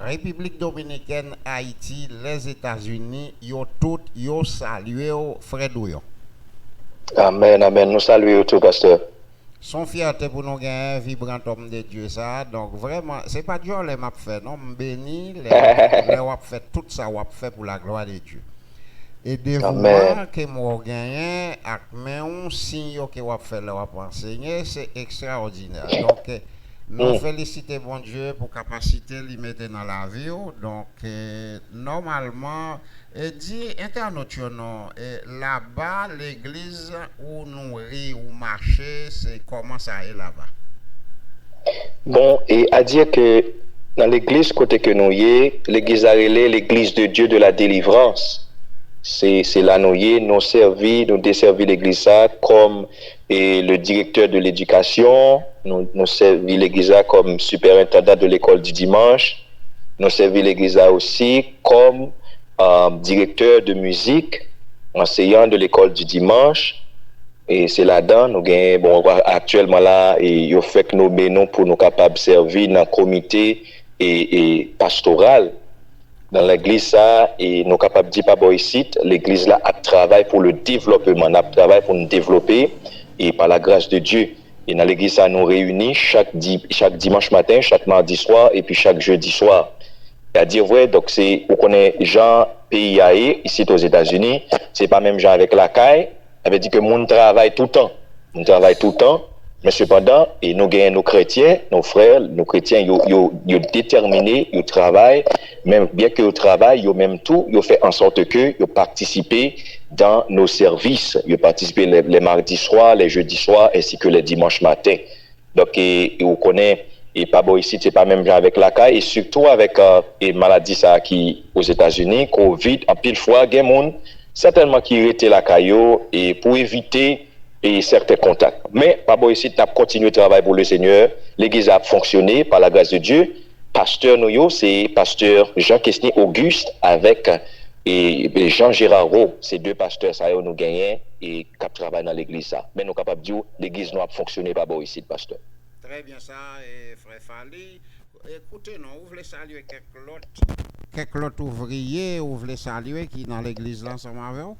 République dominicaine, Haïti, les États-Unis, yo tout yo salué frère Douyon. Amen, amen. Nous saluons tout, pasteur. Son fierté pour nous gagner un vibrant homme de Dieu ça. Donc vraiment, c'est pas Dieu les m'a fait, non, béni les wap fait tout ça wap fait pour la gloire de Dieu. Et dévouement que moi gagné avec un signe que wap fait le wap enseigner, c'est extraordinaire. Donc nous félicitons bon Dieu pour capacité lui mettre dans la vie. Donc normalement dit international là-bas l'église où nous rit ou marcher, c'est comment ça est là-bas. Bon, et à dire que dans l'église côté que nous y l'église a relé l'église de Dieu de la délivrance. C'est là nous servi, nous desservi l'église ça comme le directeur de l'éducation, nous servi l'église comme superintendant de l'école du dimanche, nous servi l'église aussi comme directeur de musique, enseignant de l'école du dimanche. Et c'est là-dedans, nous gagnons, bon, actuellement là, il fait que nous menons pour nous capables de servir dans le comité et pastoral. Dans l'église, ça, et nous sommes capables de dire, pas ici, l'église là, a travaillé pour le développement, a travaillé pour nous développer, et par la grâce de Dieu. Et dans l'église, ça, nous réunit chaque dimanche matin, chaque mardi soir, et puis chaque jeudi soir. Et à dire vrai, donc c'est, vous connaissez, Jean PIAE, ici aux États-Unis, c'est pas même Jean avec la caille, ça veut dire que mon travail tout le temps. On travaille tout le temps. Mais cependant, et nous gagnons nos chrétiens, nos frères, nos chrétiens, ils déterminés, ils travaillent, même bien que ils travaillent, ils même tout, ils fait en sorte que ils participent dans nos services, ils participent les mardis soirs, les jeudis soirs, ainsi que les dimanches matins. Donc, et vous connaissez, et pas bon ici, c'est pas même avec la caille, et surtout avec les maladies ça qui aux États-Unis, Covid, en pile fois, il y a des gens certainement qui étaient la caillou et pour éviter et certains contacts. Mais, pas bon ici, tu as continué le travail pour le Seigneur. L'église a fonctionné par la grâce de Dieu. Pasteur Noyo, c'est pasteur Jean Quesny Auguste avec et Jean Gérard Roux. Ces deux pasteurs, ça nous gagnent et qui travaillent dans l'église. Ça. Mais nous sommes capables de dire l'église n'a pas fonctionné pas bon ici, pasteur. Très bien ça, frère Fali. Écoutez, non, vous voulez saluer quelques autres ouvriers, vous voulez saluer qui dans l'église là ensemble avec vous?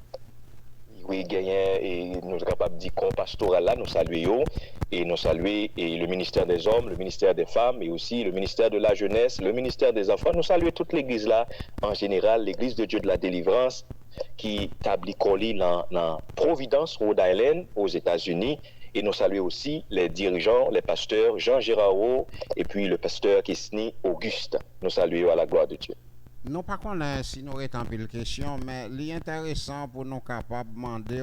Oui, gagné et nous sommes capables de dire qu'on pastoral là, nous saluons et nous saluons le ministère des hommes, le ministère des femmes et aussi le ministère de la jeunesse, le ministère des enfants. Nous saluons toute l'église là, en général, l'église de Dieu de la délivrance qui établit colis dans Providence, Rhode Island, aux États-Unis. Et nous saluons aussi les dirigeants, les pasteurs Jean Gérard et puis le pasteur Quesny Auguste. Nous saluons à la gloire de Dieu. Non pas qu'on a si nous est en pile question, mais l'intéressant pour nous capables de demander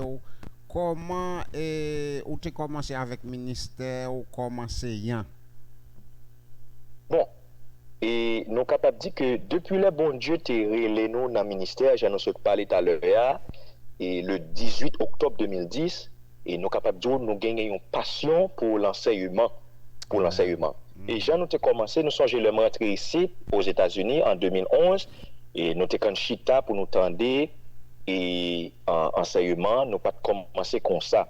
comment ou tu commencé avec ministère ou comment enseignant. Bon, et nous sommes capables de dire que depuis le bon Dieu t'es relé nous dans le ministère, j'en ai parlé tout à l'heure, et le 18 octobre 2010, et nous sommes capables de dire que nous gagnons une passion pour l'enseignement. Pour l'enseignement. Et j'ai nous commencé, nous sommes le rentré ici aux États-Unis en 2011 et nous avons chita pour nous tendre et en enseignement, nous pas commencé comme ça.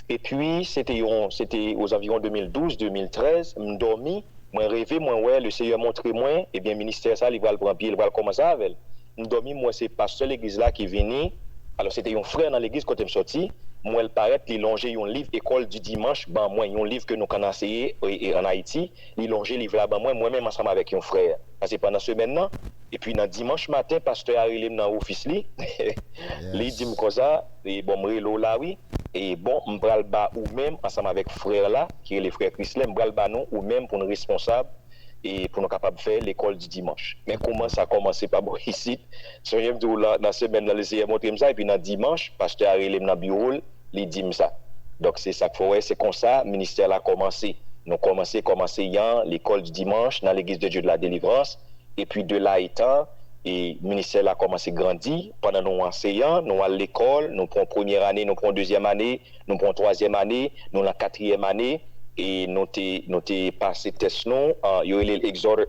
Et puis c'était aux environs 2012-2013, me dormi, moi rêvé, moi ouais, le Seigneur montré moi, et bien ministère ça, il va le prendre pied, il va commencer avec. Me dormi, moi c'est pasteur l'église là qui venait. Alors c'était un frère dans l'église quand il me sorti. Moi, il paraît qu'il longeait un livre école du dimanche, ben moi, un livre que nous avons enseigné en Haïti, il longeait livre là, ben moi-même ensemble avec un frère. Parce que pendant ce maintenant, et puis dans dimanche matin, pasteur arrive dans l'office li, il dit comme ça, et bon, m'relo là oui, et bon, m'bral ba ou même ensemble avec frère là, qui est le frère Chrislem, m'bral ba non ou même pour nous responsable et pour nous capables de faire l'école du dimanche. Mais comment ça a commencé par bon ici? So j'aime dire là dans semaine là l'essayer montrer ça et puis dans dimanche, pasteur arrive dans bureau, il dit ça. Donc c'est ça qu'il faut, c'est comme ça, le ministère a commencé. Nous commencé comme enseignant l'école du dimanche dans l'église de Dieu de la délivrance et puis de là étant et le ministère a commencé à grandir pendant nous enseignants, nous à l'école, nous prenons première année, nous prenons deuxième année, nous prenons troisième année, nous la quatrième année et nous t'es passé test non, il y a eu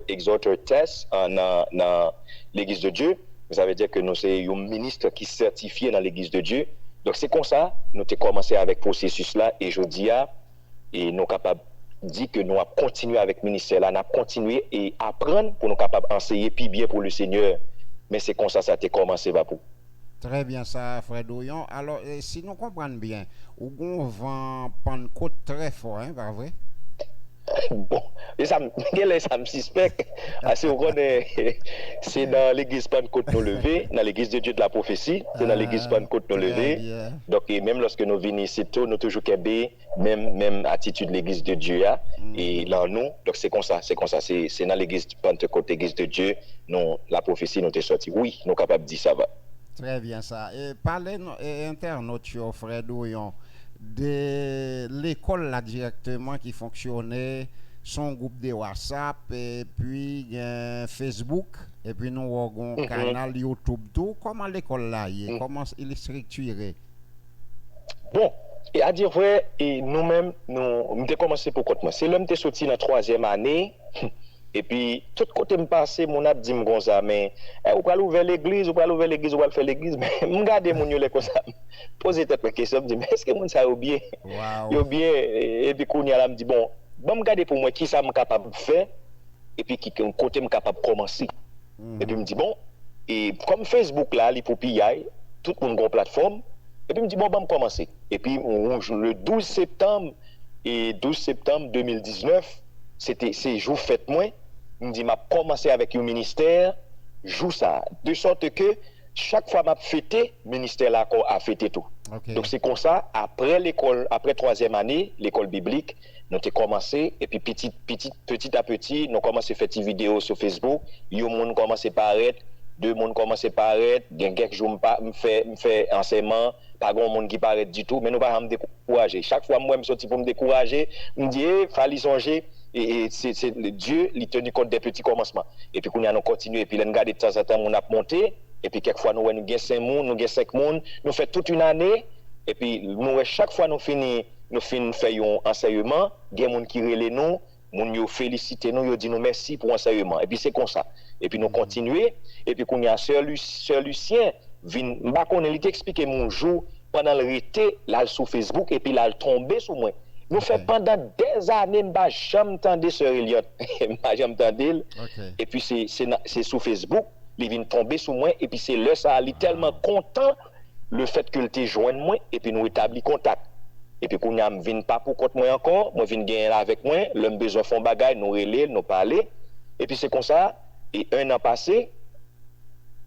l'exhorter test dans l'église de Dieu. Ça veut dire que nous c'est un ministre qui est certifié dans l'église de Dieu. Donc c'est comme ça, nous avons commencé avec le processus là et je dis et nous sommes capables dit que nous avons continué avec le ministère là, nous avons continué et apprendre pour nous capables d'enseigner puis bien pour le Seigneur. Mais c'est comme ça a été commencé, Vapou. Très bien ça, Frère Douillon. Alors, si nous comprenons bien, on vend Pentecôte très fort, hein, pas vrai? Bon, et ça me suspecte. C'est dans l'église Pentecôte nous levé, dans l'église de Dieu de la prophétie, c'est dans l'église Pentecôte nous levé. Donc, et même lorsque nous venons ici, nous avons toujours même attitude de l'église de Dieu, et là, nous, donc c'est comme ça, c'est dans l'église Pentecôte, l'église de Dieu, nous, la prophétie nous est sortie. Oui, nous sommes capables de dire ça va. Très bien ça. Et parlez, internautes, Frère Douillon, de l'école là directement qui fonctionnait, son groupe de WhatsApp et puis Facebook et puis nous avons un canal YouTube tout. Comment l'école là est, comment il est structuré? Bon, et à dire vrai, et nous-mêmes nous avons commencé pour côté moi. C'est l'homme qui est sorti dans la 3e année. Et puis, tout côté me passé, mon ap dit comme ça, mais, ou pas l'ouvrir l'église, ou pas faire l'église, mais, m'gade mon yo comme ça. Poser tête ma question, me dit, mais est-ce que mon ça ou bien? Yo bien, et puis, qu'on y a là, me dit, bon m'gade pour moi, qui ça me capable de faire, et puis, qui côté me capable de commencer. Et puis, me dit, bon, et comme Facebook là, il faut piller, tout le monde a une plateforme, et puis, me dit, bon, me commencer. Et puis, le 12 septembre 2019, c'est jour fête moi. Il me dit, m'a commencé avec un ministère, joue ça. De sorte que chaque fois m'a fêté, le ministère là a fêté tout. Donc c'est comme ça, après l'école, après 3e année, l'école biblique, nous avons commencé, et puis petit à petit, nous avons commencé à faire des vidéos sur Facebook, il y a monde commencé à paraître, 2 monde commencé à paraître, il y a quelques jours me fait enseignement, pas grand monde qui paraît du tout, mais nous pas me décourager. Chaque fois moi me sorti pour me décourager, me dit fallait songer. Et c'est Dieu, il tenu compte des petits commencements. Et puis, qu'on a continué, et puis, nous regardons de temps en temps, on a monté, et puis, quelquefois, nous avons 5 personnes, nous avons 5 personnes, nous faisons toute une année, et puis, chaque fois, nous faisons un enseignement, il y a des gens qui relèvent nous, nous félicitent nous, nous disent merci pour l'enseignement. Et puis, c'est comme ça. Et puis, nous continuons, et puis, qu'on a Sœur Lucien, il t'explique mon jour, pendant le été, là, sur Facebook, et puis, là, il tombé sur moi. Nous faisons pendant des années, je n'ai jamais entendu Sœur Elliot. Je n'ai jamais entendu. Et puis, c'est sur Facebook, il vient tomber sur moi. Et puis, c'est là, ça, il est tellement content le fait qu'il te joigne moi. Et puis, nous établit contact. Et puis, quand nous ne vient pas pour contre moi encore, moi, je viens gagner là avec moi. L'homme besoin de faire bagaille, nous relais, nous parler. Et puis, c'est comme ça. Et 1 an passé,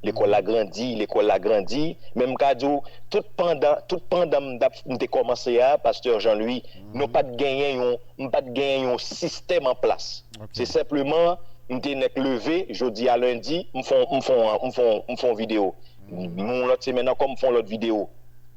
l'école a grandi, même cadeau, tout pendant m'te commencé à pasteur Jean-Louis, nous pas de gagner un système en place. C'est simplement m'te nek levé jeudi à lundi, me font vidéo. Mon l'autre semaine encore me font l'autre vidéo.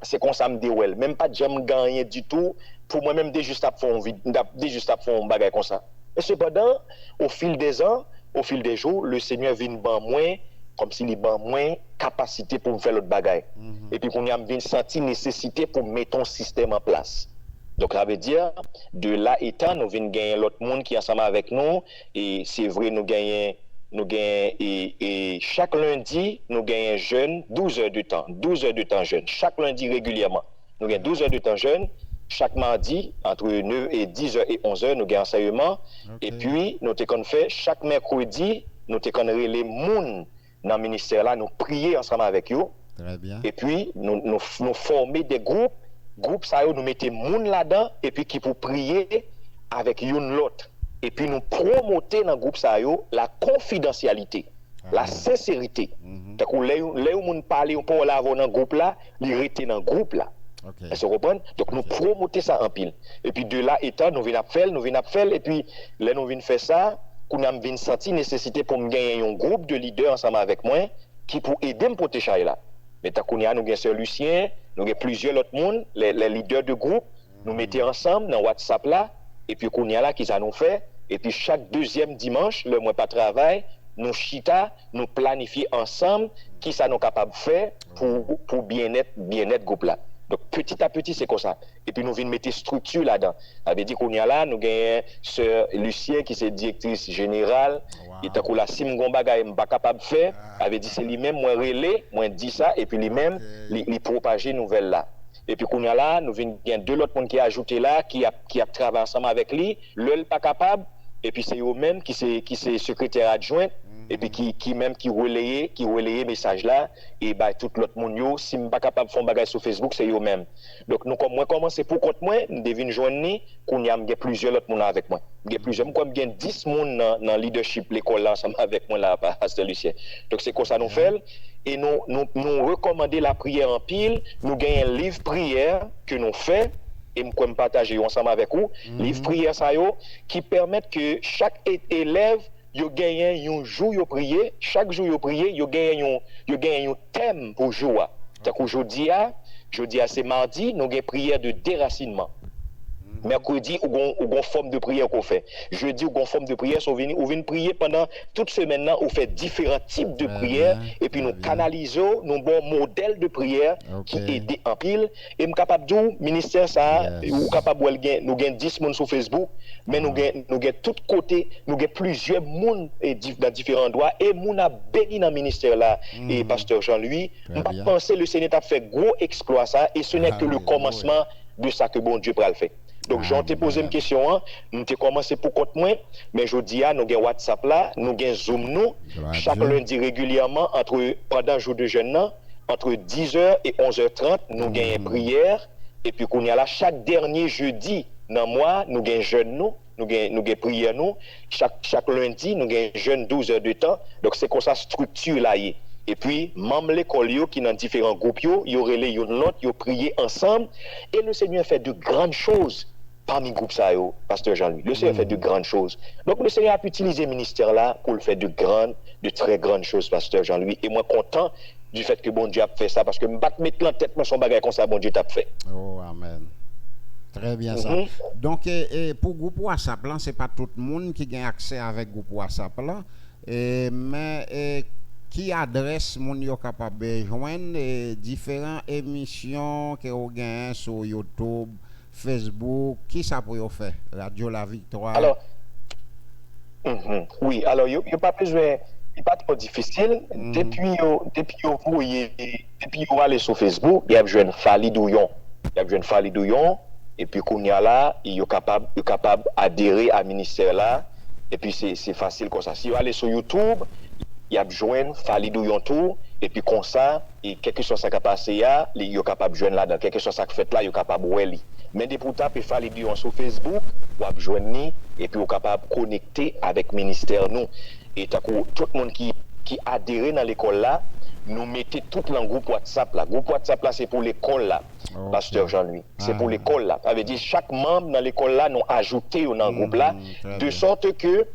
C'est comme ça me déroule, même pas de jamais gagner du tout pour moi même juste à faire un bagage comme ça. Et cependant, au fil des ans, au fil des jours, le Seigneur vient ban moins comme s'il ban moins capacité pour me faire l'autre bagaille. Et puis qu'on a senti nécessité pour mettre un système en place. Donc ça veut dire de là étant nous venons gagner l'autre monde qui est ensemble avec nous et c'est vrai nous gagnons et chaque lundi nous gagnons jeune 12 heures de temps jeune chaque lundi régulièrement. Nous gagnons 12 heures de temps jeune. Chaque mardi, entre 9 et 10 heures et 11 heures, nous gagnons enseignement. Et puis, nous avons fait chaque mercredi, nous avons les moun dans le ministère là, nous prier ensemble avec eux. Très bien. Et puis, nous former des groupes. Groupes, ça, nous mettons moun là-dedans, et puis qui pour prier avec une l'autre. Et puis, nous promoter dans le groupe, ça, la confidentialité, la sincérité. Donc, là où nous parlons pour l'avoir dans le groupe là, il rester dans le groupe là. Okay. Se comprendre? Donc nous promoter ça en pile. Et puis de là étant, nous venons faire, et puis là nous venons faire ça, nous avons senti nécessité pour me gagner un groupe de leaders ensemble avec moi qui pour aider me protéger là. Mais tant qu'on y a, nous avons Sœur Lucien, nous avons plusieurs autres monde, les leaders de groupe, nous mettons ensemble dans WhatsApp là, et puis qu'on y a là qu'ils ont fait, et puis chaque deuxième dimanche, le mois pas travail, nous chita, nous planifier ensemble qui ça nous capable de faire pour bien-être groupe là. Donc petit à petit c'est comme ça. Et puis nous venons mettre structure là-dedans. Ça veut dire qu'on y a là, nous gagnons Sœur Lucien qui est directrice générale. Et tant qu'on la sim gombaga est pas capable de faire, ça veut dire c'est lui-même moi relais, moi dit ça et puis lui-même il propager nouvelle là. et puis qu'on y a là, nous venons bien deux autres monde qui a ajouté là, qui a travaillé ensemble avec lui, l'un pas capable, et puis c'est eux-mêmes qui c'est secrétaire adjoint, et puis qui relayer message là, et bah tout l'autre monde yo, si m'pas capable de faire un bagage sur Facebook, c'est eux-mêmes. Donc nous comme moi commencer pour compte moi, nous devons joindre qu'on y a plusieurs autres monde avec moi. Il y a plusieurs comme bien 10 monde dans leadership l'école là ensemble avec moi là pasteur Lucien. Donc c'est comme ça nous fait et nous recommander la prière en pile, nous gagnons un livre prière que nous fait et nous pouvons partager ensemble avec vous, livre prière ça yo qui permettent que chaque élève yo gagne un jour yo prier, chaque jour yo prier, yo gagne un thème pour jour. Tant qu'aujourd'hui c'est mardi, nous gagne prière de déracinement. Mercredi, ou gon forme de prière qu'on fait. Jeudi, ou gon forme de prière, on vient prier pendant toute semaine, on fait différents types de prières, et puis nous canalisons, nos bons modèles de prière qui aident en pile. Et nous capable de dire, ministère ça, ou capable de nous gagnons 10 personnes sur Facebook, mais nous gagnons tout côté, nous gagnons plusieurs personnes dans différents endroits, et nous avons béni dans le ministère là, et pasteur Jean-Louis, nous pas penser le Seigneur a fait gros exploit ça, et ce n'est que le commencement de ça que bon Dieu peut le faire. Donc, j'en t'ai posé une question, nous t'ai commencé pour compte moi, mais je dis, nous avons WhatsApp là, nous avons Zoom nous, chaque lundi régulièrement, pendant le jour de jeûne, entre 10h et 11h30, nous avons une prière, et puis qu'on y a là, chaque dernier jeudi, dans le mois, nous avons jeûne nous avons prière nous, chaque lundi, nous avons jeûne 12 heures de temps, donc c'est comme ça structure là. Et puis, même l'école qui dans différents groupes, il y aurait les autres, ils prié ensemble. Et le Seigneur fait de grandes choses parmi les groupes, ça, pasteur Jean-Louis. Le Seigneur fait de grandes choses. Donc, le Seigneur a pu utiliser le ministère là pour le faire de très grandes choses, pasteur Jean-Louis. Et moi, content du fait que bon Dieu a fait ça, parce que je me battre mettre en tête, moi, son bagage comme ça, bon Dieu t'a fait. Oh, amen. Très bien ça. Donc, pour le groupe WhatsApp, là, ce n'est pas tout le monde qui a accès avec le groupe WhatsApp là. Mais qui adresse mon yo capable de joindre différentes émissions que vous gagnez sur YouTube, Facebook, qui ça pour faire Radio La Victoire. Alors oui, alors il pas besoin, il pas trop difficile depuis vous allez sur Facebook, il y a besoin de Fali Douillon. Et puis qu'on y a là, il est capable d'adhérer à ministère là et puis c'est facile comme ça. Si vous allez sur YouTube, il y a besoin Fali Douillon tout et puis comme ça et quelque chose ça qui a passé là il est capable de joindre là dans quelque chose ça qui fait là il est capable ouais mais des pour taper Fali Douillon sur Facebook ou a joindre et puis il est capable de connecter avec ministère nous et tout le monde qui adhère dans l'école là nous mettez tout dans le groupe WhatsApp là. Groupe WhatsApp là c'est pour l'école là. Pasteur Jean-Louis, c'est pour l'école là. Ça veut dire chaque membre dans l'école là nous ajouté dans le groupe là de sorte que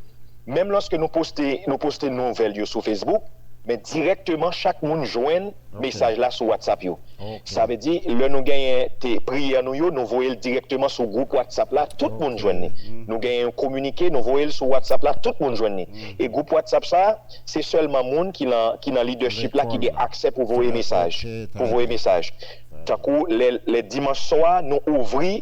même lorsque nous postons une nouvelle sur Facebook, mais directement chaque monde joint message là sur WhatsApp yo. Ça veut dire le nous gagnons tes prières nous voyons directement sur groupe WhatsApp là tout le monde joint. Nous gagnons communiqué nous voyons sur WhatsApp là tout le monde joint. Et groupe WhatsApp ça c'est seulement monde qui dans leadership là qui a accès pour voyer message. Tant que les dimanches soirs nous ouvrir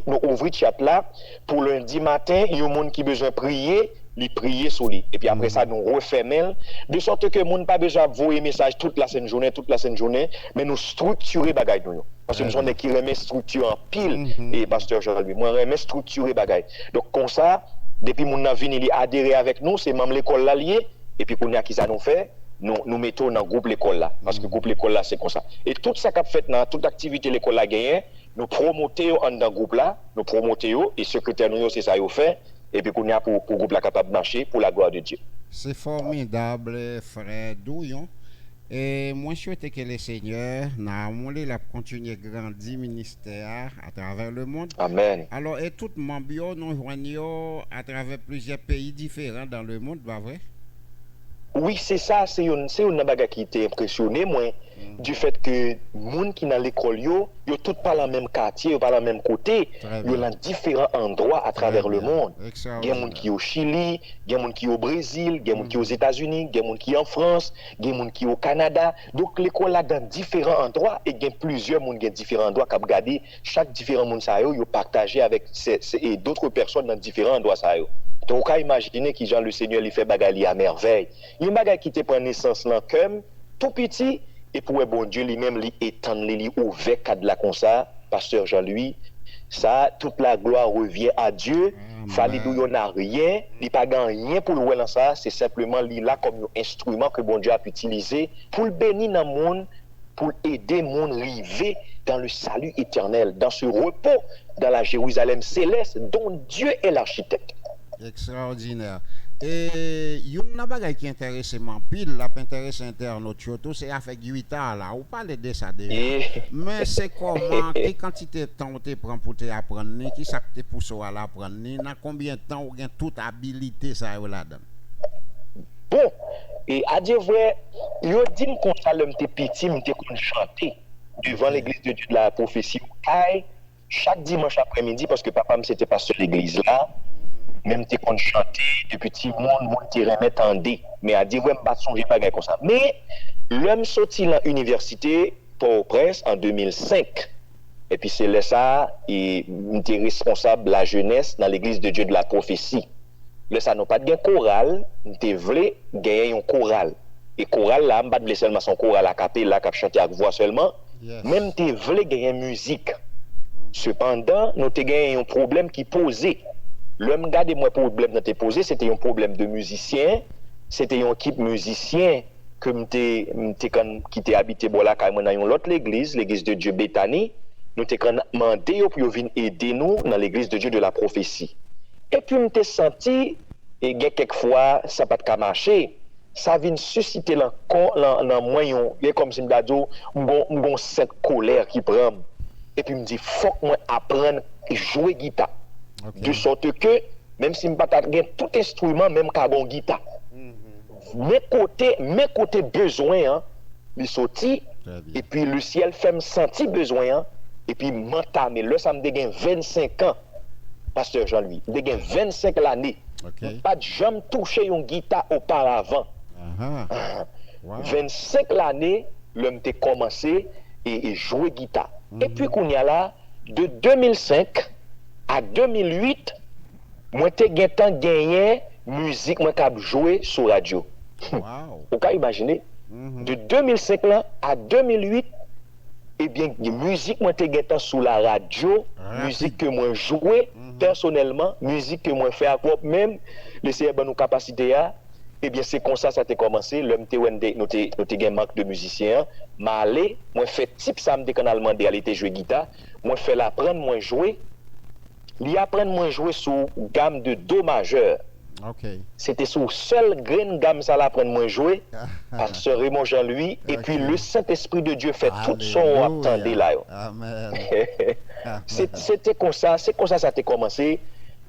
chat là pour lundi matin il y a monde qui besoin prier li prier sur lui et puis après ça nous refermer de sorte que monde pas besoin envoyer message toute la sainte journée mais nous structurer bagay nous parce que nous sommes qui remet structure en pile et pasteur Jean-Louis moi remet structurer bagay donc comme ça depuis mon n'a vini adhérer avec nous c'est même l'école là lié et puis qu'on a qui ça nous fait nous mettons dans groupe l'école là parce que groupe l'école là c'est comme ça et tout ça qu'a fait dans toute activité l'école là gagné nous promoter dans groupe là nous promoter et secrétaire nous c'est ça yo fait et puis qu'on a pour groupe là capable de marcher pour la gloire de Dieu. C'est formidable, frère Douillon. Et moi, je souhaite que le Seigneur n'a la continuer à grandir ministère à travers le monde. Amen. Alors, et tout membre nous joignons à travers plusieurs pays différents dans le monde, pas vrai? Oui, c'est ça, c'est une bagarre qui était impressionné moi du fait que monde qui dans l'école yo tout pas dans le même quartier, pas dans le même côté, yo dans différents endroits à travers le monde. Il y a monde qui au Chili, il y a monde qui au Brésil, il y a monde qui aux États-Unis, il y a monde qui en France, il y a monde qui au Canada. Donc l'école là dans différents endroits et il y a plusieurs monde dans différents endroits qui regarder chaque différent monde ça yo partager avec et d'autres personnes dans différents endroits ça yo. Donc, on peut imaginer que Jean le Seigneur lui fait bagali à merveille. Il y a un bagage qui te prend naissance là comme tout petit et pour bon Dieu lui-même lui étendre lui ouvert cadre là comme ça pasteur Jean-Louis, ça, toute la gloire revient à Dieu. Fallait d'où n'a rien, il pas rien pour le dans ça, c'est simplement là comme un instrument que bon Dieu a pu utiliser pour le bénir dans le monde, pour aider le monde arriver dans le salut éternel, dans ce repos, dans la Jérusalem céleste dont Dieu est l'architecte. Extraordinaire. Et il y a une bagage qui intéresse mon pile, la intéresse internaute surtout, c'est avec guitare là. On parle de ça déjà. Mais c'est comment, quelle quantité de temps tu prends pour t'apprendre, qui ça te pousse à l'apprendre, dans combien de temps on gagne toute habilité ça là-dedans? Bon, et à dire vrai, yo dit me comme ça l'homme t'es petit, me t'es qu'on chanter devant l'église de Dieu de la prophétie chaque dimanche après-midi parce que papa me c'était pasteur de l'église là. Même t'es qu'on chanter depuis petit monde t'es remettre en dé mais à dire ouais pas songer pas comme ça mais l'homme sorti dans l'université Port-au-Prince en 2005 et puis c'est là ça et t'es responsable de la jeunesse dans l'église de Dieu de la prophétie là ça n'a pas de chorale t'es voulu gagner un choral et choral là pas de seulement son choral à cappella cap chanter avec voix seulement même t'es voulu gagner musique cependant nous t'es gagné un problème qui posait. L'homme garde moi problème dans t'es posé, c'était un problème de musicien, c'était une équipe musicien que qui était habité là quand dans une autre l'église de Dieu Bethany, nous t'ai demandé pour venir aider nous dans l'église de Dieu de la prophétie. Et puis m'était senti et quelquefois ça pas de marcher, ça vient susciter dans moyen comme si me dit bon cette colère qui prend. Et puis me dit faut que moi apprendre à jouer guitare. Okay. De sorte que, même si je ne pas tout instrument, même qu'à bon guitare, mes côtés besoin, hein, ils sorti, et puis le ciel fait me sentir besoin, hein, et puis m'entamer. Là, ça me dégaine 25 ans, pasteur Jean-Louis, dégaine 25 l'année. Okay. Pas de jamais touché une guitare auparavant. Wow. 25 l'année, l'homme a commencé et jouer guitare. Et puis, qu'on y a là, de 2005 à 2008, moi j'ai gagné musique moi cap jouer sur radio. Wow. Vous pouvez imaginer de 2005 là à 2008 eh bien musique moi j'ai gagné sur la radio, musique que moi jouer personnellement, musique que moi fait à quoi même laisser nos capacités à eh bien c'est comme ça a commencé l'homme nous gagné manque de musiciens m'aller moi fait type ça me quand demandé à jouer guitare, moi fait l'apprendre moi jouer. Il apprend moi jouer sous gamme de do majeur. Okay. C'était sous seule graine gamme ça l'apprend moi jouer par ce Raymond Jean-Louis et puis le Saint-Esprit de Dieu fait tout son attendez là. Amen. C'était comme ça, c'est comme ça ça a commencé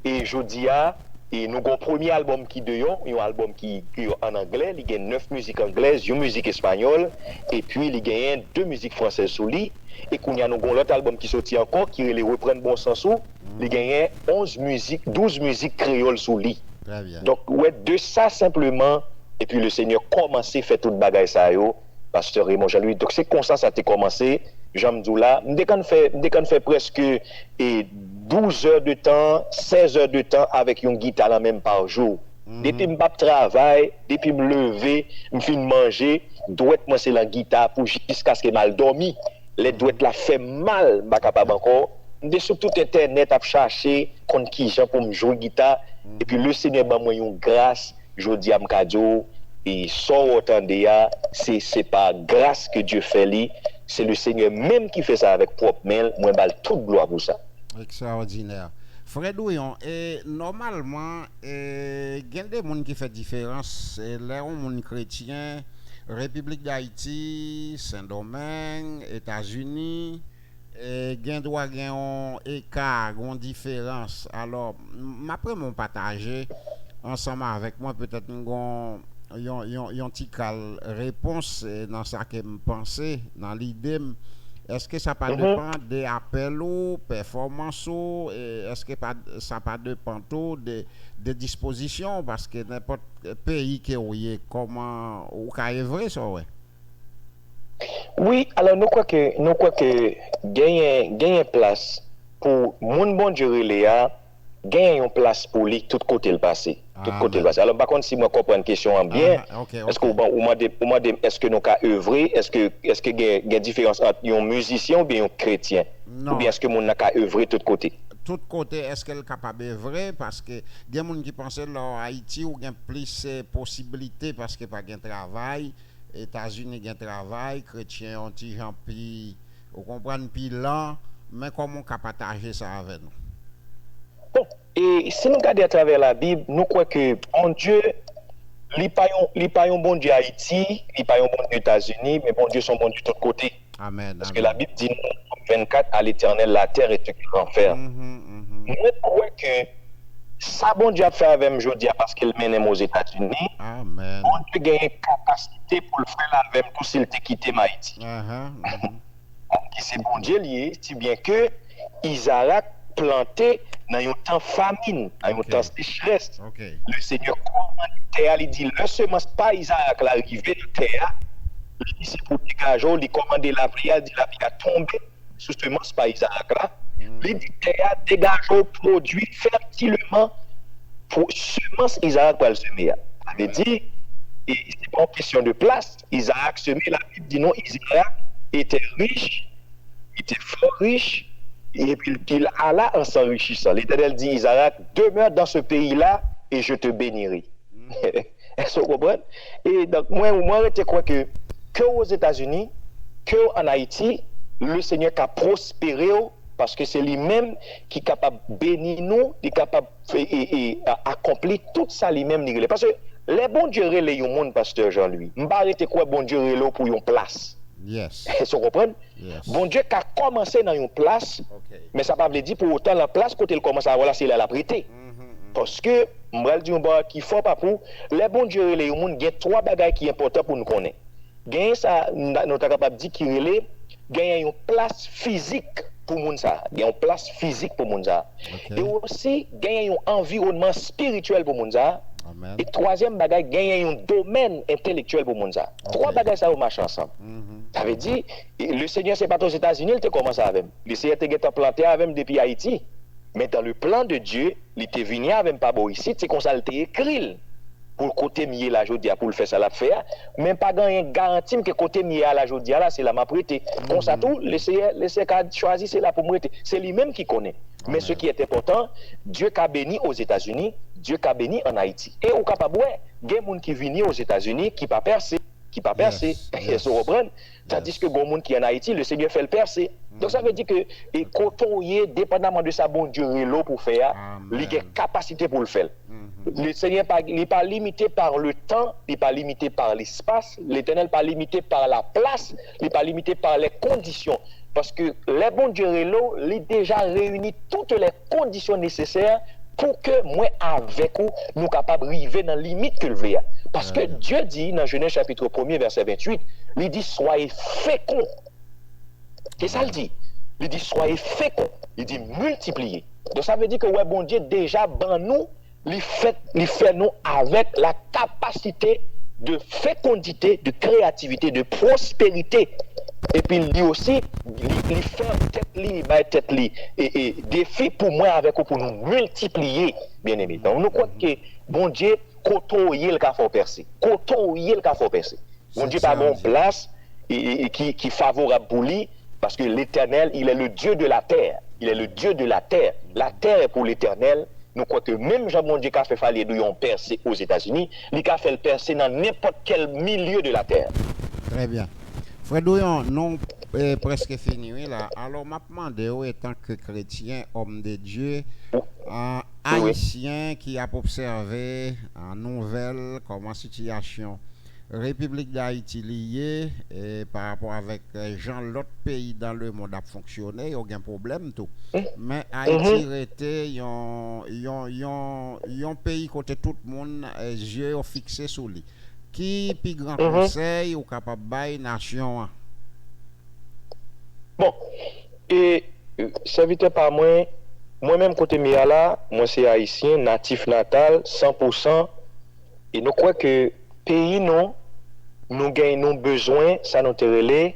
et je dis et nous avons premier album qui dehors, un album qui en anglais, il y a 9 musiques anglaises, une musique espagnole et puis il y a 2 musiques françaises sous lui et qu'on y a nous l'autre album qui sorti encore qui les reprend bon sens où il y a 11 musiques, 12 musiques créoles sous lui. Très bien. Donc ouais de ça simplement et puis le Seigneur commencé fait toute bagaille ça yo pasteur Raymond Jean-Louis. Donc c'est comme ça a commencé. J'aime là, dès qu'on fait presque 12 heures de temps, 16 heures de temps avec une guitare la même par jour. Depuis que je travaille, depuis que je me lever, je finis manger, doit moi c'est la guitare pour jusqu'à ce que mal dormi. Les douettes la fait mal, pas capable encore. De sur tout internet à chercher contre qui gens pour me jouer guitare et puis le Seigneur m'a moi une grâce, je dis à m'cadio et sans autant c'est pas grâce que Dieu fait lui. C'est le Seigneur même qui fait ça avec propre main, moi balle toute gloire pour ça. Extraordinaire. Frère Douillon, normalement, il y a des gens qui font différence. Les gens chrétiens, République d'Haïti, Saint-Domingue, États-Unis, il y a un écart, une différence. Alors, après mon partager ensemble avec moi, peut-être nous yon petit réponse dans ça que me penser dans l'idée est-ce que ça pas dépend des appels ou performances ou est-ce que ça pas dépend des dispositions parce que n'importe pays qui est comment ou est vrai ça ouais. Oui, alors nous crois que gagner place pour mon bon Dieu Léa gagner une place pour lui tout côté le passé. Tout côté là. Alors par contre si moi comprends une question bien, est-ce que est-ce que nous ca œuvrer, est-ce que il y a différence entre un musicien ou bien un chrétien? Ou bien est-ce que mon n'a qu'à œuvrer tout côté? Tout côté, est-ce qu'elle est capable d'œuvrer? Parce que il y a des gens qui pensent que Haïti ou gain plus possibilités parce que pas de travail, États-Unis gain travail, chrétiens ont petit gens puis vous comprenez puis là, mais comment on peut partager ça avec nous? Bon, et si nous regardons à travers la Bible, nous croyons que bon Dieu, il n'est pas un bon Dieu Haïti, il n'est pas un bon Dieu États-Unis, mais bon Dieu son bon Dieu de tous côtés. Amen. Parce que la Bible dit 24 à l'Éternel, la terre et tout qui l'enfer. Nous croyons que ça bon Dieu a fait avec aujourd'hui parce qu'il mène aux États-Unis. Amen. Bon Dieu a une capacité pour le faire avec tout s'il t'a quitté Haïti. C'est bon Dieu lié, si bien que Isaac planté dans un temps famine, dans un temps sécheresse. Le Seigneur commande terre, il dit le semence pas Isaac l'arrivée de terre, il dit c'est pour dégager, il commande la prière, il dit la prière tomber sous semence pas Isaac là. Il dit terre dégage produit fertilement pour semence Isaac pour le semer. Ça veut dire et c'est pas une question de place. Isaac semé, la Bible dit non, Isaac était riche, il était fort riche. Et puis il alla en s'enrichissant. L'Éternel dit, Isaac, demeure dans ce pays-là et je te bénirai. Est-ce que vous comprenez? Et donc, moi, je crois que aux États-Unis, que en Haïti, le Seigneur a prospéré parce que c'est lui-même qui est capable de bénir nous, qui est capable d'accomplir tout ça lui-même. Parce que les bons dieux relais au monde, pasteur Jean-Louis, je ne vais pas arrêter quoi bon Dieu relais pour une place. Yes. Vous comprenez? Yes. Bon Dieu qui a commencé dans une place, mais ça ne veut pas dire pour autant la place quand il commence à avoir là, c'est là la prêter. Parce que, je vais dire qu'il faut pas pour les bons dieux relais au monde, il y a trois bagages qui sont importants pour nous connaître. Gain ça, nous sommes capables de dire qu'il relais, gagne une place physique pour moun ça, gagne une place physique pour moun ça. Et aussi gagne un environnement spirituel pour moun ça. Amen. Et troisième bagage, gagne un domaine intellectuel pour moun ça. Trois bagages ça marchent ensemble. Ça veut dire, le Seigneur c'est pas aux États-Unis, il te commencé avec. Le Seigneur te planté avec depuis Haïti. Mais dans le plan de Dieu, il te venu avec pas beau ici, c'est comme ça il te écrit. Pour le côté mieux la jodia pour le faire ça la faire même pas gagner garantie que côté mieux à la jodia là c'est la m'a prêté comme ça tout laisser choisir c'est là pour prêter c'est lui-même qui connaît. Mais ce qui est important, Dieu qu'a béni aux États-Unis, Dieu qu'a béni en Haïti et au capable des gens qui viennent aux États-Unis qui pas percer se reprendre tandis que bon monde qui en Haïti le Seigneur fait le percer. Donc ça veut dire que et quand on y est dépendamment de sa bon Dieu l'eau pour faire il a capacité pour le faire. Le Seigneur n'est pas limité par le temps, il n'est pas limité par l'espace, l'Éternel n'est pas limité par la place, il n'est pas limité par les conditions. Parce que les bons dieux l'eau, il a déjà réuni toutes les conditions nécessaires pour que moi avec vous, nous sommes capables d'arriver dans la limite que le veut. Parce que Dieu dit dans Genèse chapitre 1er verset 28, il dit soyez féconds. C'est ça il dit. Il dit soyez féconds. Il dit multipliez. Donc ça veut dire que ouais bon Dieu déjà ban nous il fait nous avec la capacité de fécondité, de créativité, de prospérité. Et puis il dit aussi, il fait tête li, et défi pour moi avec vous pour nous multiplier, bien aimé. Donc nous croyons que bon Dieu, coton il qu'a fait percer. Coton il qu'a fait percer. Bon Dieu pas bon place qui favorable pour lui, parce que l'Éternel, il est le Dieu de la terre. Il est le Dieu de la terre. La terre est pour l'Éternel. Nous croyons que même Jean-Bon-Dieu qui a fait falloir d'où percé aux États-Unis, il a fait le percer dans n'importe quel milieu de la terre. Très bien. Frère Douillon, nous presque fini là. Alors, m'a demandé, étant que chrétien, homme de Dieu, haïtien qui a observé en nouvelle comment situation République d'Haïti liée par rapport avec l'autre pays dans le monde a fonctionné, il y a aucun problème tout. Mais Haïti était un pays côté tout le monde yeux fixés sur lui. Qui plus grand conseil ou capable bailler nation? Bon, et serviteur par moi-même côté Miala, moi c'est haïtien, natif natal, 100%, et nous croyons que pays non, nous gagnons besoin, ça nous relève,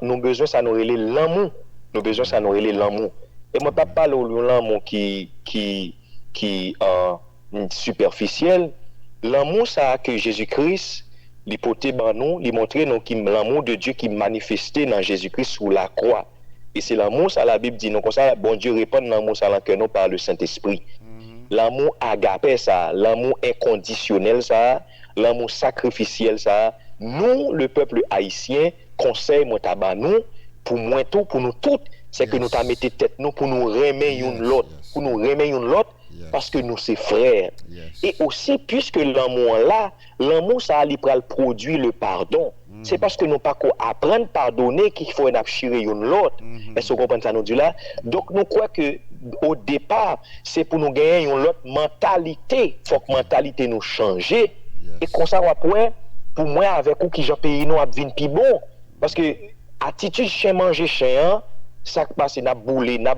nous besoin ça nous relève l'amour, nous besoin ça nous relève l'amour. Et moi pas parler de l'amour qui superficiel, l'amour ça que Jésus-Christ li pote ban nous, li montre nous qui l'amour de Dieu qui manifesté dans Jésus-Christ sous la croix. Et c'est l'amour ça la Bible dit nous comme ça, bon Dieu répond l'amour ça que nous par le Saint-Esprit. L'amour agapé ça, l'amour inconditionnel ça, l'amour sacrificiel ça, nous le peuple haïtien conseil moi taban nous pour moi tout pour nous toutes, c'est que nous t'a mettez tête nous pour nous remettre une l'autre, pour nous remettre une l'autre parce que nous c'est frères. Et aussi puisque l'amour là, l'amour ça il pral produit le pardon. C'est parce que nous pas qu'on apprendre à pardonner qu'il faut chirer une l'autre. Est-ce que vous comprenez ça nous dit là? Donc nous croyons que au départ, c'est pour nous gagner une autre mentalité. Il faut que la mentalité nous change. Et comme ça, après, pour moi, avec vous qui j'ai payé, nous avons plus bon. Parce que attitude chien manger chien, ça qui passe, n'a boulé, n'a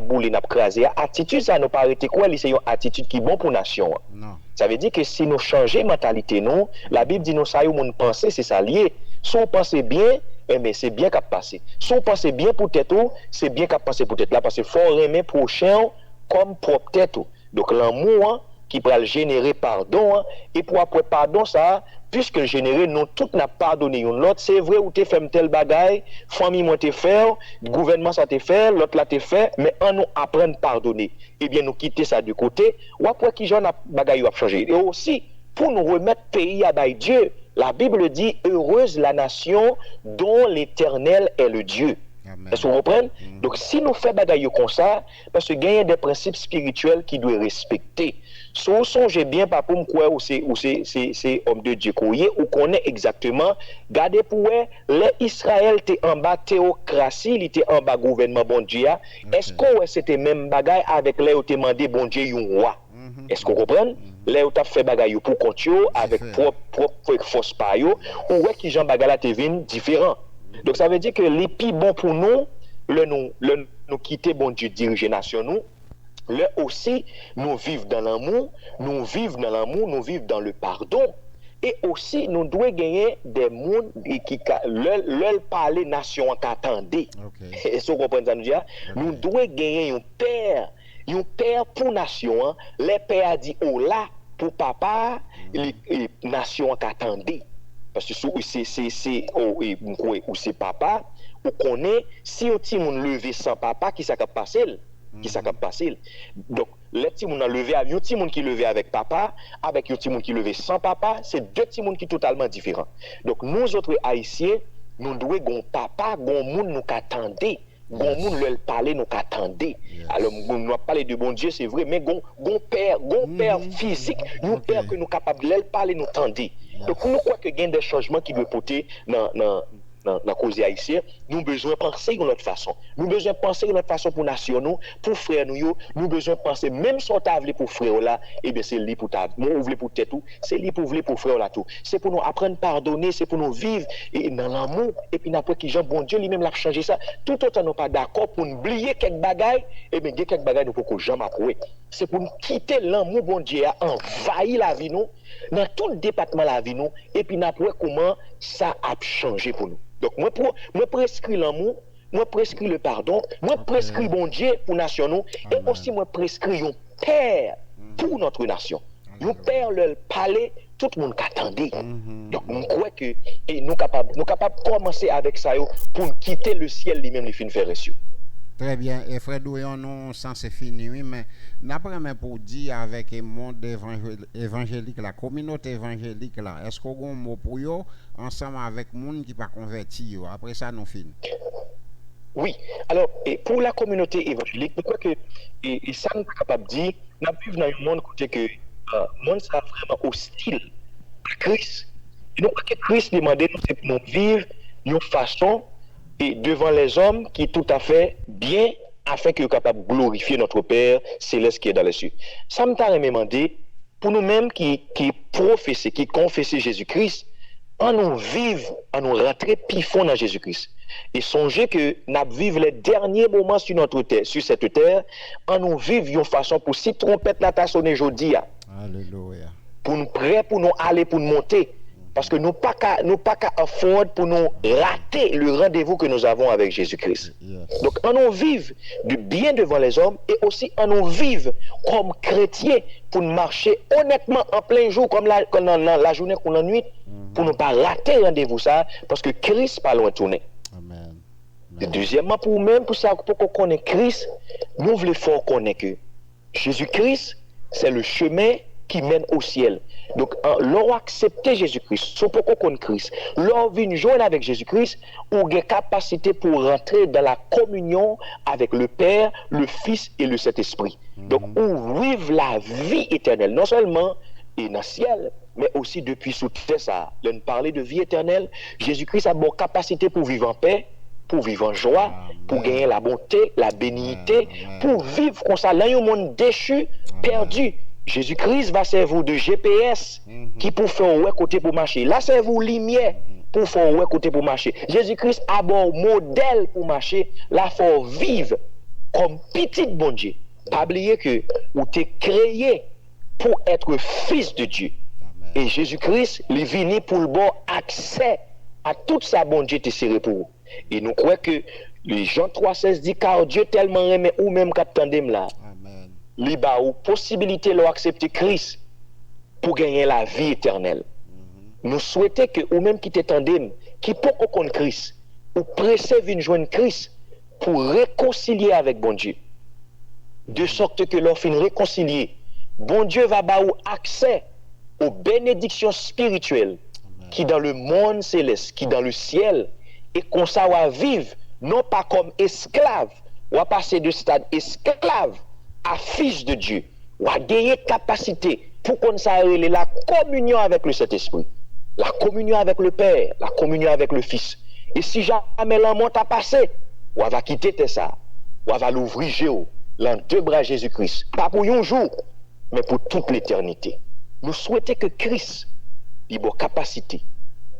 crasé. Attitude, ça nous paraît quoi? C'est une attitude qui est bonne pour la nation. Non. Ça veut dire que si nous changeons la mentalité, nous, la Bible dit nous, ça y est, nous pensons, c'est ça lié. Si on pense bien, mais c'est bien qu'à passer. Si on pense bien pour tête, c'est bien qu'à passer pour tête là, parce qu'il faut aimer prochain comme propre tête. Donc l'amour qui peut générer pardon, et pour après pardon, ça, puisque générer, nous tout n'a pardonné l'autre, c'est vrai où tu fait tel bagaille, famille moi te fait, gouvernement ça te fait, l'autre là te fait, mais en nous apprendre à pardonner. Eh bien, nous quitter ça du côté, ou après qui j'en a bagaille a changé. Et aussi, pour nous remettre pays à Dieu, la Bible dit heureuse la nation dont l'Éternel est le Dieu. Est-ce que vous comprenez? Donc si nous faisons bagaille comme ça, parce que il y a des principes spirituels qui doivent respecter. Si vous songez bien, pas pour me croire où c'est homme de Dieu ou connaît exactement, gardez pour les Israël était en bas théocratie, il était en bas gouvernement bon Dieu. Est-ce que c'était même bagaille avec les où demandé bon Dieu un roi? Est-ce que vous comprenez? Là où tu as fait bagaille pour compte avec propre force par yo, ou ouais qui Jean bagaille te vient différent. Donc ça veut dire que les plus bon pour nous, nous quitter bon Dieu diriger nation nous, là aussi nous vivons dans l'amour, nous vivons dans le pardon. Et aussi nous devons gagner des mondes qui leur parler nation qu'attendait. Et ce que vous comprenez ça nous dit, nous devons gagner un père pour nation, les pères a dit oh là pour papa, les nations qu'attendait. Parce que c'est papa, ou connaît si on ti moun levé sans papa qui ça cap passer, Donc les ti moun a levé avec un ti moun qui levé avec papa, avec un ti moun qui levé sans papa, c'est deux ti moun qui totalement différents. Donc nous autres haïtiens, nous devons gon papa, gon moun nous qu'attendait. Gon moun leur parler nous qu'attendait. Alors nous parler de bon Dieu c'est vrai, mais gon père physique, un père que nous capable leur parler nous tendait. Donc nous croyons que il y a des changements qui doivent porter dans la cause haïtienne, nous besoin penser de notre façon. Nous besoin penser de notre façon pour nation nous, pour frères nous, nous besoin penser même si on t'a voulu pour frère là, et bien c'est lui pour ta, moi voulez pour tête tout, c'est lui pour voulez pour frère là tout. C'est pour nous apprendre à pardonner, c'est pour nous vivre et dans l'amour et puis après qui Jean bon Dieu lui-même l'a changé ça. Tout autant nous pas d'accord pour oublier quelques bagailles et bien quelques bagailles nous pour que Jean m'approuver. C'est pour nous quitter l'amour bon Dieu a envahi la vie nous dans tout le département la vie nous et puis après comment ça a changé pour nous. Donc, moi prescris l'amour, moi prescris le pardon, moi prescris bon Dieu pour nation nous, et aussi moi prescris un père pour notre nation. Un père le palais, tout le monde qu'attendait. Donc, nous croyons que nous capables de commencer avec ça pour quitter le ciel lui-même, les fins faire reçu. Très bien. Et Frère Douillon, non, sans c'est fini, oui, mais n'après pour dire avec le monde évangélique, la communauté évangélique, là, est-ce qu'on a un mot pour eux, ensemble avec le monde qui pas converti, après ça, nous finissons? Oui. Alors, et pour la communauté évangélique, je crois que et ça nous est capable de dire, nous vivons dans un monde côté que le monde sera vraiment hostile à Christ. Et nous croyons que Christ demandait nous, c'est pour nous vivre d'une façon et devant les hommes qui est tout à fait bien afin qu'ils soient capables de glorifier notre Père céleste qui est dans les cieux. Ça me t'a demandé pour nous-mêmes qui professons, qui confessons Jésus-Christ, en nous vivre, en nous rentrer plus fond dans Jésus-Christ. Et songez que nous vivons les derniers moments sur notre terre, sur cette terre, en nous vivre d'une façon pour si trompette la t'a sonné aujourd'hui. Alléluia. Pour nous prêts, pour nous aller, pour nous monter. Parce que nous pas qu'à afford pour nous rater le rendez-vous que nous avons avec Jésus-Christ. Yes. Donc, on nous vive du bien devant les hommes et aussi on nous vive comme chrétiens pour nous marcher honnêtement en plein jour, comme la journée qu'on a nuit, pour ne pas rater rendez-vous ça, parce que Christ pas loin de tourner. Amen. Et deuxièmement, pour même, pour ça, pour qu'on connaisse Christ, nous voulons fort connaître que Jésus-Christ, c'est le chemin qui mène au ciel. Donc, l'on accepter Jésus-Christ, c'est pour qu'on connaisse Christ. L'on vient joindre avec Jésus-Christ, on a capacité pour rentrer dans la communion avec le Père, le Fils et le Saint-Esprit. Donc, on vive la vie éternelle, non seulement et dans le ciel, mais aussi depuis sous terre ça. Là, on parlait de vie éternelle. Jésus-Christ a bonne capacité pour vivre en paix, pour vivre en joie, pour gagner la bonté, la bénignité, pour vivre comme ça, dans un monde déchu, perdu. Jésus-Christ va servir de GPS qui pour faire ouais côté pour marcher. Là, c'est vous lumière pour faire ouais côté pour marcher. Jésus-Christ a bon modèle pour marcher. Là, faut vivre comme petit bon Dieu. Pas oublier que vous t'es créé pour être fils de Dieu. Amen. Et Jésus-Christ, il est venu pour le bon accès à toute sa bon Dieu te serré pour vous. Et nous croyons que les Jean 3,16 dit car Dieu tellement aimé ou même qu'attendez là. Amen. Li ba ou possibilité de accepter Christ pour gagner la vie éternelle. Nous souhaitons que ou même qui t'étendez, qui peut qu'on Christ, ou pressé vinn joindre Christ pour réconcilier avec bon Dieu. De sorte que l'on fin réconcilier, bon Dieu va ba ou accès aux bénédictions spirituelles qui dans le monde céleste, qui dans le ciel, et qu'on ça va vivre non pas comme esclave, ou va passer de stade esclave à fils de Dieu, ou à gagner capacité pour qu'on ça la communion avec le Saint-Esprit, la communion avec le Père, la communion avec le Fils. Et si jamais l'amour t'a passé, ou va quitter ça, ou va l'ouvrir Géo, l'en deux bras Jésus-Christ, pas pour un jour, mais pour toute l'éternité. Nous souhaitons que Christ ait une capacité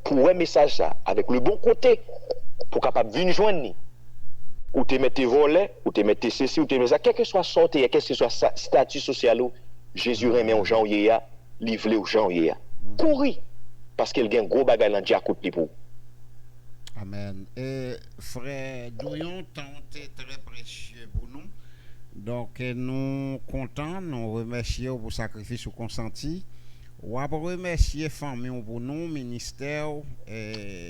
pour un message ça, avec le bon côté, pour capable venir joindre nous. Ou te mettez volet, ou te mettez ceci, ou te mettez ça, quel que soit sorte, quel que soit statut social, Jésus remet aux gens yéa, livré aux gens yéa. Courir, parce qu'il y a un gros bagage dans le diacote pour. Amen. Et frère Douillon, temps est très précieux pour nous. Donc nous comptons, nous remercions pour le sacrifice ou consenti. Ou après remercier famille pour nous, ministère.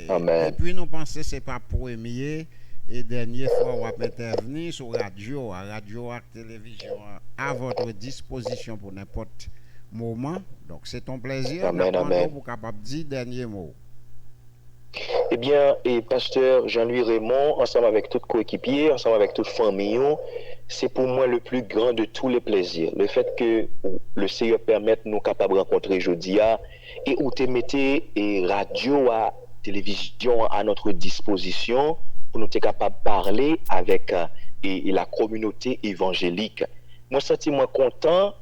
Amen. Et puis nous pensons que ce n'est pas premier et dernière fois on va intervenir sur radio, à radio, à télévision, à votre disposition pour n'importe moment. Donc c'est ton plaisir. Amen, amen. Pour capable dire dernier mot. Eh bien, et pasteur Jean-Louis Raymond, ensemble avec tout coéquipier, ensemble avec toute famille, c'est pour moi le plus grand de tous les plaisirs. Le fait que le Seigneur permette nous capables de rencontrer Jodia et où te mettez et radio à télévision à notre disposition pour nous être capables de parler avec et la communauté évangélique. Moi, senti moi content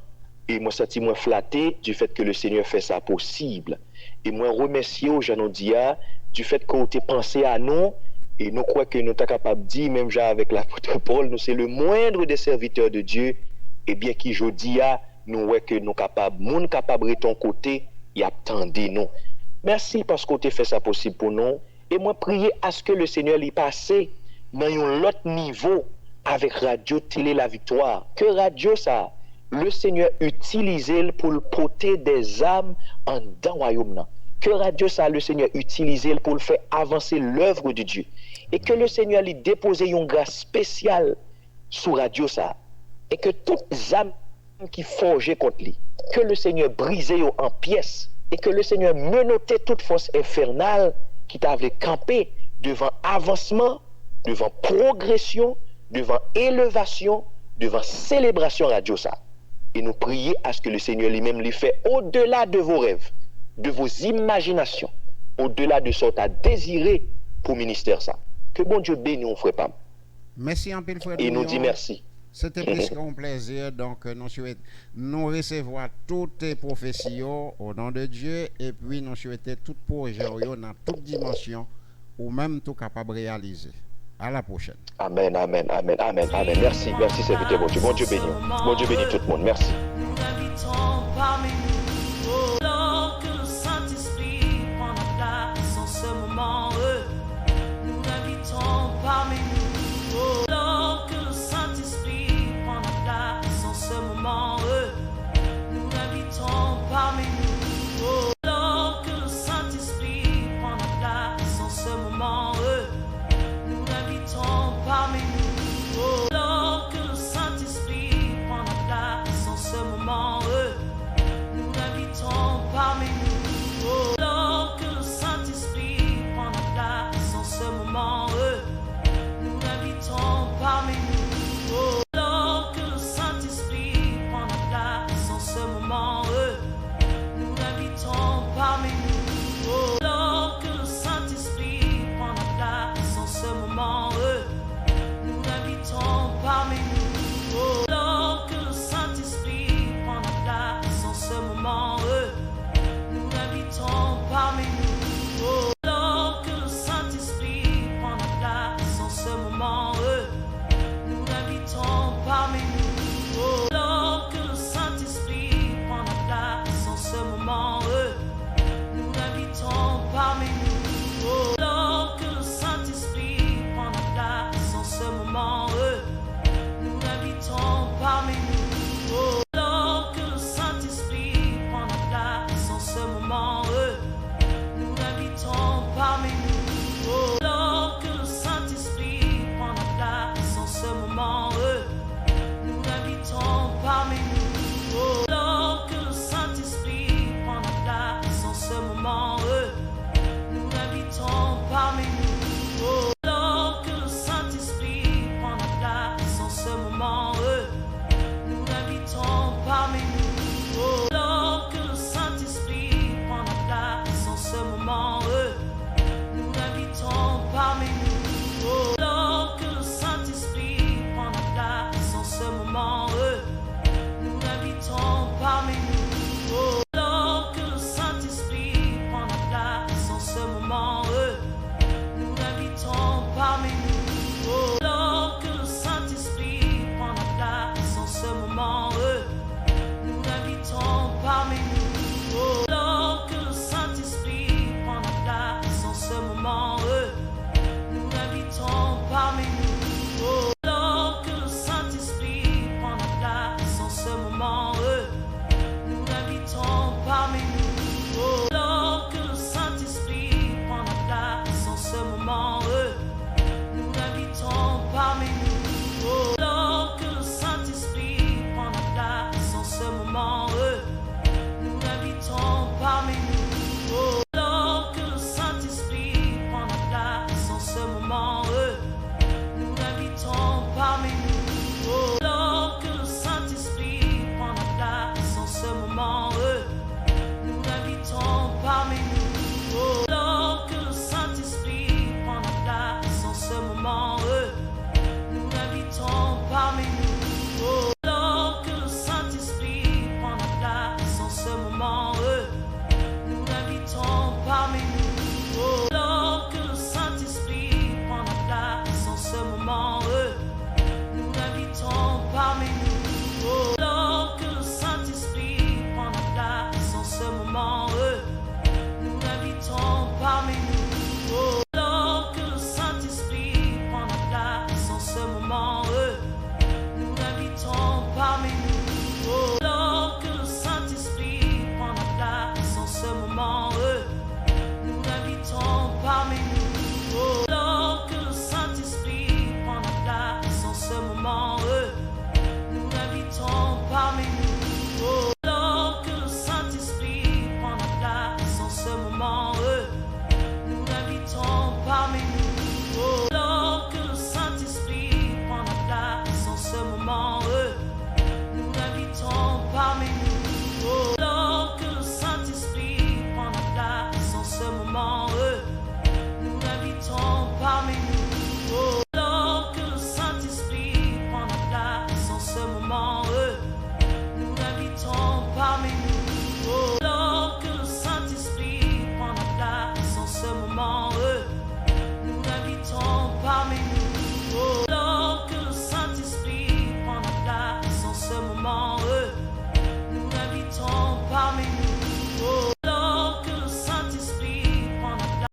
et moi senti moi flatté du fait que le Seigneur fait ça possible. Et moi remercier aux Janodia du fait qu'on t'ait pensé à nous et nous croyons que nous sommes capables de dire, même avec l'apôtre Paul, nous c'est le moindre des serviteurs de Dieu, et bien qui Jodia, nous voyons que nous capables, monde capable de ton côté, y attendez nous. Merci parce qu'on t'a fait ça possible pour nous. Et moi prier à ce que le Seigneur l'y passe dans un autre niveau avec Radio Télé La Victoire. Que radio ça, le Seigneur utilise pour le porter des âmes en dans le royaume. Que radio ça, le Seigneur utilise pour le faire avancer l'œuvre de Dieu. Et que le Seigneur lui dépose une grâce spéciale sur radio ça. Et que toutes les âmes qui forgent contre lui, que le Seigneur brise en pièces. Et que le Seigneur menottait toute force infernale qui t'avait campé devant avancement, devant progression, devant élévation, devant célébration radio ça. Et nous prions à ce que le Seigneur lui-même lui fait au-delà de vos rêves, de vos imaginations, au-delà de ce que tu as désiré pour le ministère ça. Que bon Dieu bénisse, on frère Pam. Merci en pile, frère. Et nous dit merci. C'était plus qu'un plaisir. Donc, nous recevons toutes les prophéties au nom de Dieu et puis nous souhaitons tout projet dans toute dimension ou même tout capable de réaliser. À la prochaine. Amen, amen, amen, amen, amen. Merci, merci, serviteur bon Dieu. Bon Dieu bénit. Bon Dieu bénit tout le monde. Merci. Nous habitons parmi nous. Alors que le Saint-Esprit prend la ce moment heureux, nous l'invitons